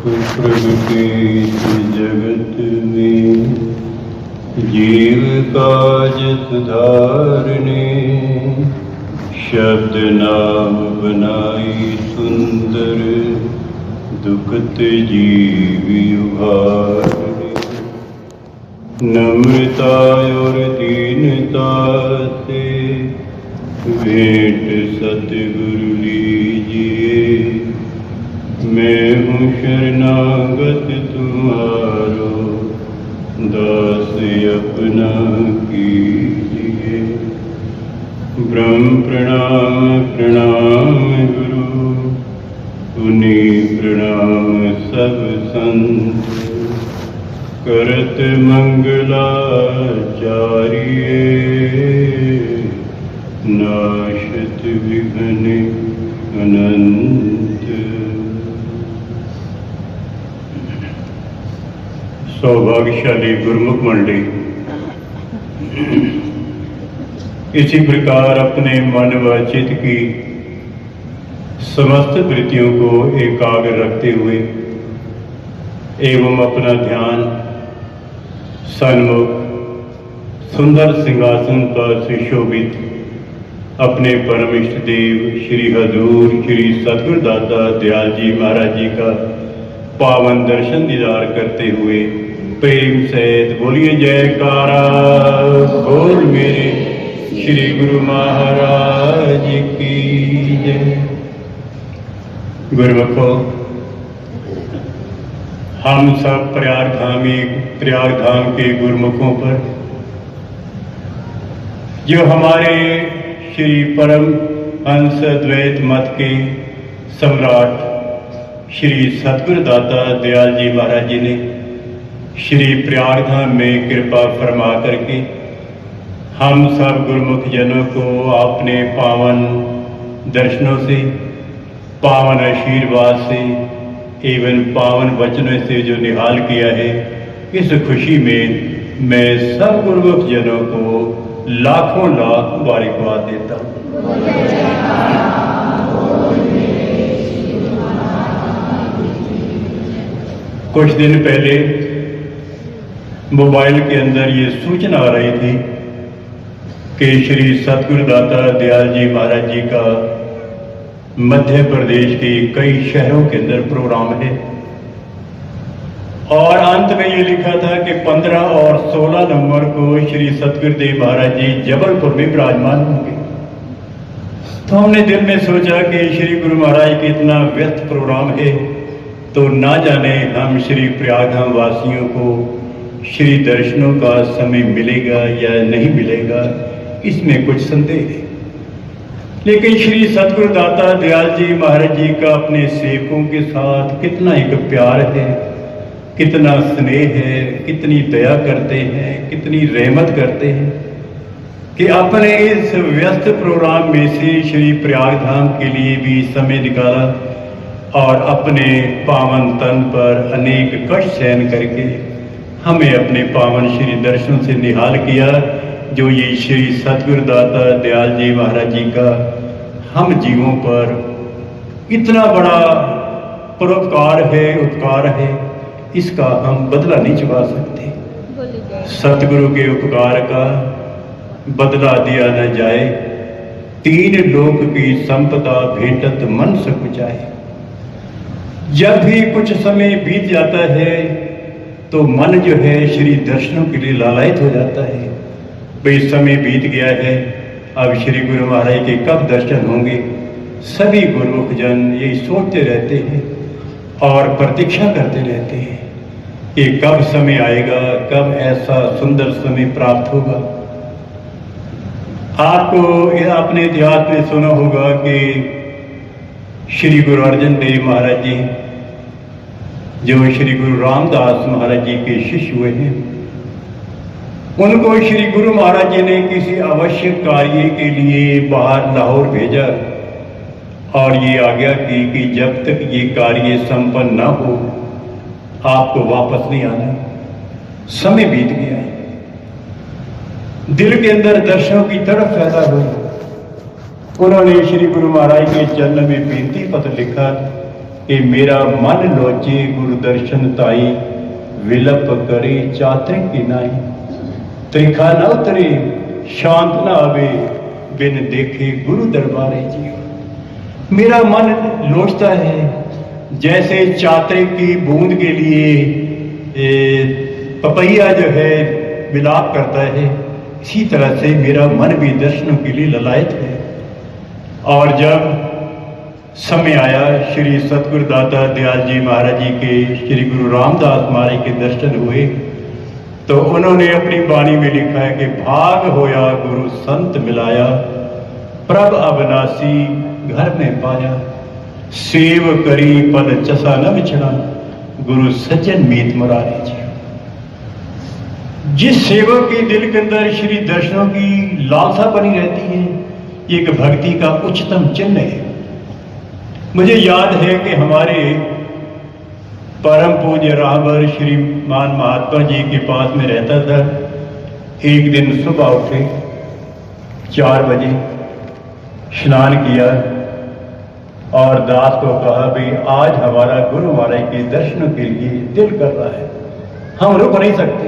प्रगटे जगत में जीव काज सुधारने, शब्द नाम बनाई सुंदर दुखत जीव उभारने। नम्रता और दीनता से भेंट सतगुरु लीजिए, मैं हूँ शरणागत तुम्हारो, दास अपना कीजिए। ब्रह्म प्रणाम प्रणाम गुरु, उन्हीं प्रणाम सब संत, करत मंगलाचार्य, नाशत विघ्न अनंत। सौभाग्यशाली गुरुमुख मंडली, इसी प्रकार अपने मन व चित्त की समस्त वृत्तियों को एकाग्र रखते हुए एवं अपना ध्यान सन्मुख सुंदर सिंहासन पर सुशोभित अपने परम इष्ट देव श्री हजूर श्री सतगुरुदाता दयाल जी महाराज जी का पावन दर्शन दीदार करते हुए प्रेम सहित बोलिए जयकारा बोल मेरे श्री गुरु महाराज की जय। गुरुमुखो, हम सब प्रयागधाम के गुरुमुखों पर जो हमारे श्री परम हंस द्वैत मत के सम्राट श्री सतगुरुदाता दयाल जी महाराज जी ने श्री प्रयागधाम में कृपा फरमा करके हम सब गुरुमुख जनों को अपने पावन दर्शनों से, पावन आशीर्वाद से एवं पावन वचनों से जो निहाल किया है, इस खुशी में मैं सब गुरुमुख जनों को लाखों लाख मुबारकबाद देता हूँ। कुछ दिन पहले मोबाइल के अंदर ये सूचना आ रही थी कि श्री सतगुरुदाता दयाल जी महाराज जी का मध्य प्रदेश के कई शहरों के अंदर प्रोग्राम है और अंत में ये लिखा था कि 15 और 16 नवंबर को श्री सतगुरुदेव महाराज जी जबलपुर में विराजमान होंगे। तो हमने दिल में सोचा कि श्री गुरु महाराज के इतना व्यस्त प्रोग्राम है तो ना जाने हम श्री प्रयागधाम वासियों को श्री दर्शनों का समय मिलेगा या नहीं मिलेगा, इसमें कुछ संदेह है। लेकिन श्री सतगुरुदाता दयाल जी महाराज जी का अपने सेवकों के साथ कितना एक प्यार है, कितना स्नेह है, कितनी दया करते हैं, कितनी रहमत करते हैं कि अपने इस व्यस्त प्रोग्राम में से श्री प्रयागधाम के लिए भी समय निकाला और अपने पावन तन पर अनेक कष्ट सहन करके हमें अपने पावन श्री दर्शन से निहाल किया, जो ये श्री सतगुरुदाता दयाल जी महाराज जी का हम जीवों पर इतना बड़ा परोपकार है, उपकार है, इसका हम बदला नहीं चुका सकते। सतगुरु के उपकार का बदला दिया न जाए, 3 लोक की संपदा भेंटत मन सकुचाए। जब भी कुछ समय बीत जाता है तो मन जो है श्री दर्शनों के लिए लालायित हो जाता है। भाई समय बीत गया है, अब श्री गुरु महाराज के कब दर्शन होंगे। सभी गुरुमुख जन यही सोचते रहते हैं और प्रतीक्षा करते रहते हैं कि कब समय आएगा, कब ऐसा सुंदर समय प्राप्त होगा। आपको अपने इतिहास में सुना होगा कि श्री गुरु अर्जन देव महाराज जी जो श्री गुरु रामदास महाराज जी के शिष्य हुए हैं, उनको श्री गुरु महाराज जी ने किसी आवश्यक कार्य के लिए बाहर लाहौर भेजा और ये आज्ञा की कि जब तक ये कार्य संपन्न न हो आपको वापस नहीं आना। समय बीत गया, दिल के अंदर दर्शनों की तड़प पैदा हुई। उन्होंने श्री गुरु महाराज के चरण में बेनती पत्र लिखा कि मेरा मन लोचे गुरु दर्शन ताई, विलप करे चातरिक की नाई। त्रिखा न उतरे शांत न आवे, बिन देखे गुरु दरबारे जी। मेरा मन लोचता है जैसे चातरिक की बूंद के लिए पपैया जो है विलाप करता है, इसी तरह से मेरा मन भी दर्शनों के लिए ललायत है। और जब समय आया श्री सतगुरु दाता दयाल जी महाराज जी के, श्री गुरु रामदास महाराज के दर्शन हुए, तो उन्होंने अपनी वाणी में लिखा है कि भाग होया गुरु संत मिलाया, प्रभ अविनाशी घर में पाया, सेव करी पद चसा न बिछड़ा, गुरु सज्जन मीत मुरारी जी। जिस सेवक के दिल के अंदर श्री दर्शनों की लालसा बनी रहती है, ये एक भक्ति का उच्चतम चिन्ह है। मुझे याद है कि हमारे परम पूज्य राहबर श्रीमान महात्मा जी के पास में रहता था। एक दिन सुबह उठे 4 बजे, स्नान किया और दास को कहा भाई आज हमारा गुरु महाराज के दर्शनों के लिए दिल कर रहा है, हम रुक नहीं सकते।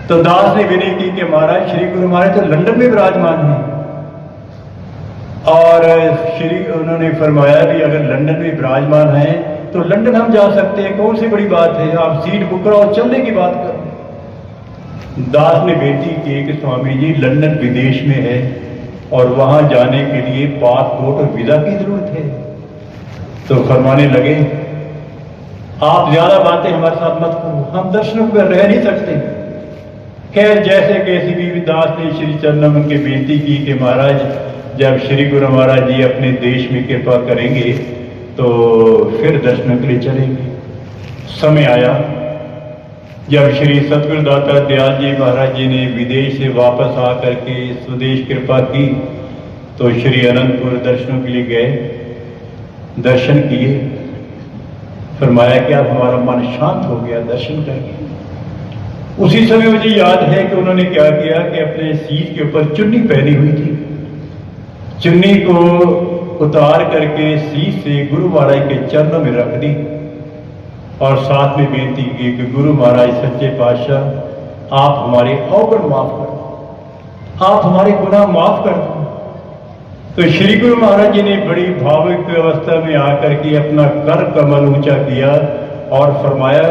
तो दास ने विनय की कि महाराज श्री गुरु महाराज तो लंदन में विराजमान है, और उन्होंने फरमाया भी अगर लंदन में विराजमान है तो लंदन हम जा सकते हैं, कौन सी बड़ी बात है, आप सीट बुक कराओ चलने की बात करो। दास ने बेनती की कि स्वामी जी लंदन विदेश में है और वहां जाने के लिए पासपोर्ट और वीजा की जरूरत है। तो फरमाने लगे आप ज्यादा बातें हमारे साथ मत करो, हम दर्शनों पर रह नहीं सकते। खैर जैसे कैसी भी दास ने श्री चरणों में उनकी बेनती की कि महाराज जब श्री गुरु महाराज जी अपने देश में कृपा करेंगे तो फिर दर्शन के लिए चलेंगे। समय आया जब श्री सतगुरु दाता दयाल जी महाराज जी ने विदेश से वापस आकर के स्वदेश कृपा की, तो श्री अनंतपुर दर्शनों के लिए गए, दर्शन किए। फरमाया कि अब हमारा मन शांत हो गया दर्शन करके। उसी समय मुझे याद है कि उन्होंने क्या किया कि अपने सीट के ऊपर चुन्नी पहनी हुई थी, चुन्नी को उतार करके सीट से गुरु महाराज के चरणों में रख दी और साथ में बेनती की कि गुरु महाराज सच्चे पातशाह आप हमारे अवगुण माफ कर दो, आप हमारे गुनाह माफ कर दो। तो श्री गुरु महाराज जी ने बड़ी भावुक अवस्था में आकर के अपना कर कमल ऊंचा किया और फरमाया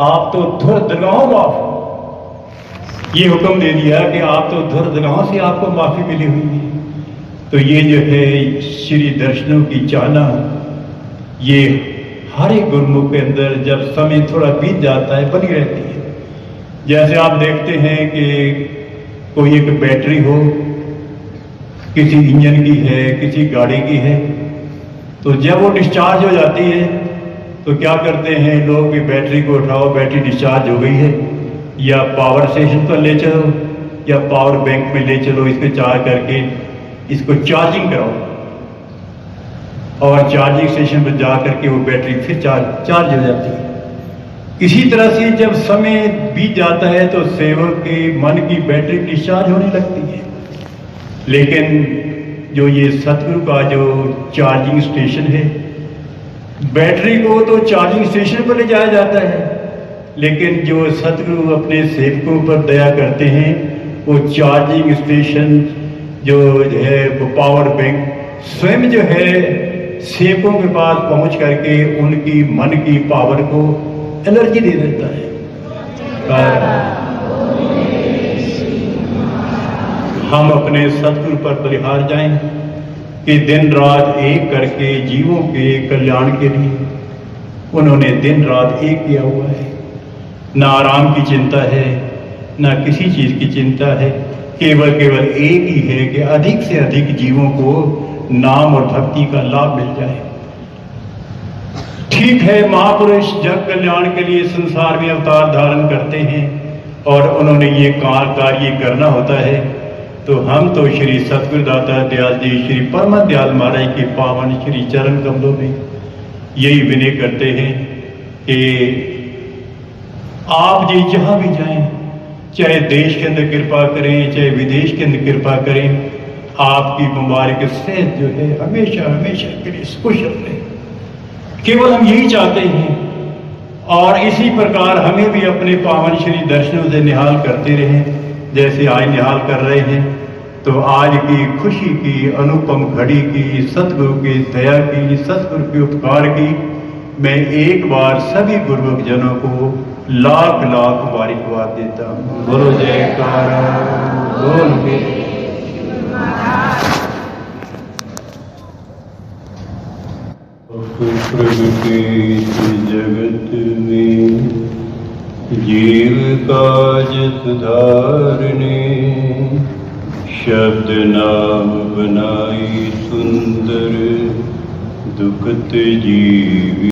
आप तो धुर दरगाहों माफ, ये हुक्म दे दिया कि आप तो धुर दरगाहों से आपको माफी मिली हुई है। तो ये जो है श्री दर्शनों की चाहना, ये हर एक गुरुमुख के अंदर जब समय थोड़ा बीत जाता है बनी रहती है। जैसे आप देखते हैं कि कोई एक बैटरी हो, किसी इंजन की है, किसी गाड़ी की है, तो जब वो डिस्चार्ज हो जाती है तो क्या करते हैं लोग कि बैटरी को उठाओ, बैटरी डिस्चार्ज हो गई है, या पावर स्टेशन पर ले चलो या पावर बैंक में ले चलो, इसको चार्ज करके इसको चार्जिंग कराओ, और चार्जिंग स्टेशन पर जा करके वो बैटरी फिर चार्ज हो जाती है। इसी तरह से जब समय बीत जाता है तो सेवक के मन की बैटरी डिस्चार्ज होने लगती है। लेकिन जो ये सतगुरु का जो चार्जिंग स्टेशन है, बैटरी को तो चार्जिंग स्टेशन पर ले जाया जाता है, लेकिन जो सतगुरु अपने सेवकों पर दया करते हैं वो चार्जिंग स्टेशन जो है वो पावर बैंक स्वयं जो है सेवकों के पास पहुंच करके उनकी मन की पावर को एनर्जी दे देता है। हम अपने सतगुरु पर बलिहार जाएं कि दिन रात एक करके जीवों के कल्याण के लिए उन्होंने दिन रात एक किया हुआ है। ना आराम की चिंता है, ना किसी चीज की चिंता है, केवल एक ही है कि अधिक से अधिक जीवों को नाम और भक्ति का लाभ मिल जाए। ठीक है, महापुरुष जग कल्याण के लिए संसार में अवतार धारण करते हैं और उन्होंने ये कार्य करना होता है, तो हम तो श्री सतगुरु दाता दयाल जी श्री परम दयाल महाराज के पावन श्री चरण कमलों में यही विनय करते हैं कि आप जी जहां भी जाएं, चाहे देश के अंदर कृपा करें चाहे विदेश के अंदर कृपा करें, आपकी मुबारक सेहत जो है हमेशा हमेशा के लिए कुशल रहे। केवल हम यही चाहते हैं और इसी प्रकार हमें भी अपने पावन श्री दर्शनों से निहाल करते रहें जैसे आज निहाल कर रहे हैं। तो आज की खुशी की अनुपम घड़ी की सतगुरु की दया की सतगुरु के उपकार की मैं एक बार सभी गुरुमुख जनों को लाख लाख मुबारकबाद देता हूँ। बोलो जयकारा बोल के। प्रगति जगत में जीव काज सुधारने शब्द नाम बनाई सुंदर दुखत जीव।